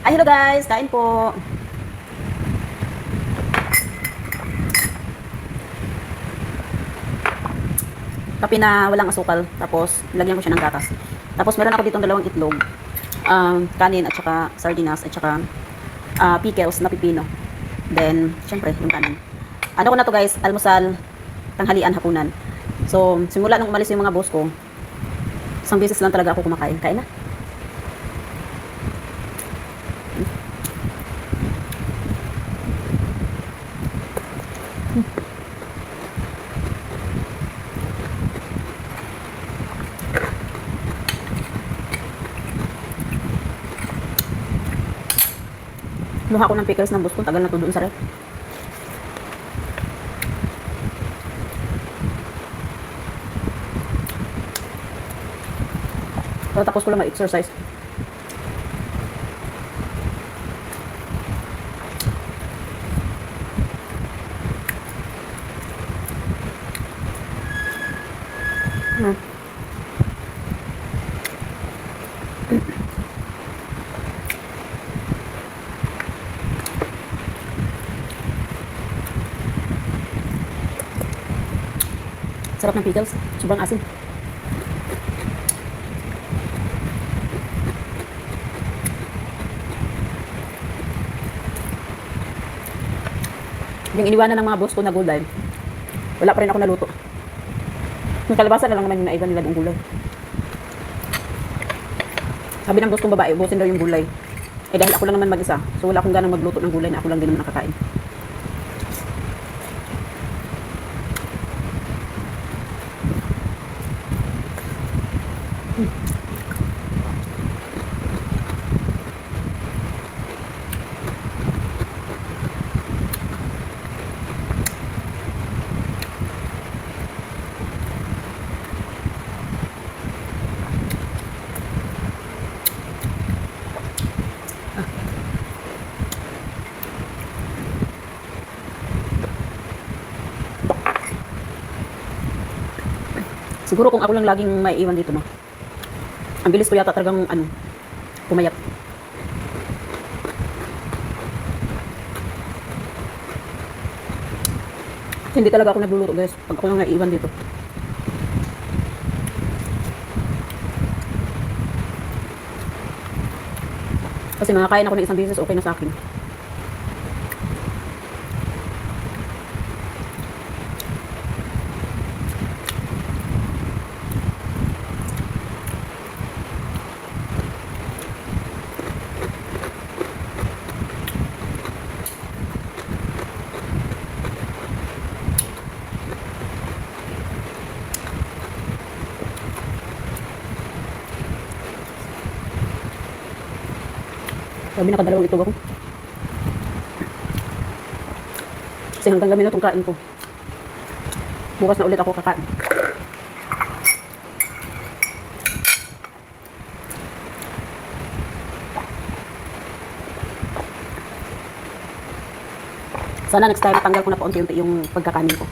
Ay, hello guys, kain po. Kape na walang asukal. Tapos, lagyan ko siya ng gatas. Tapos, meron ako ditong dalawang itlog. Kanin at saka sardinas at saka pickles na pipino. Then, syempre, yung kanin. Ano ko na to guys, almusal, tanghalian, hapunan. So, simula nung umalis yung mga boss ko, isang beses lang talaga ako kumakain. Kain na. Kumuha ko ng pickles ng boss ko. Tagal na to doon sa ref. Tapos ko lang ma-exercise. Sarap ng pickles. Sobrang asin. Yung iniwanan ng mga boss ko na gulay, wala pa rin ako naluto. Yung kalabasa na lang naman yung naiwan nila ng gulay. Sabi ng boss kong babae, ubusin daw yung gulay. Eh dahil ako lang naman mag-isa, so wala akong ganang magluto ng gulay na ako lang din naman nakakain. Siguro kung ako lang laging may iwan dito, ang bilis ko yata talagang pumayat. Hindi talaga ako nagluluto guys pag ako lang naiiwan dito. Kasi makakain ako ng isang beses, okay na sa akin. Sabi nakadalawang itlog ako. Kasi hanggang gabi na itong kain ko. Bukas na ulit ako kakain. Sana next time tanggal ko na paunti-unti yung pagkakanin ko.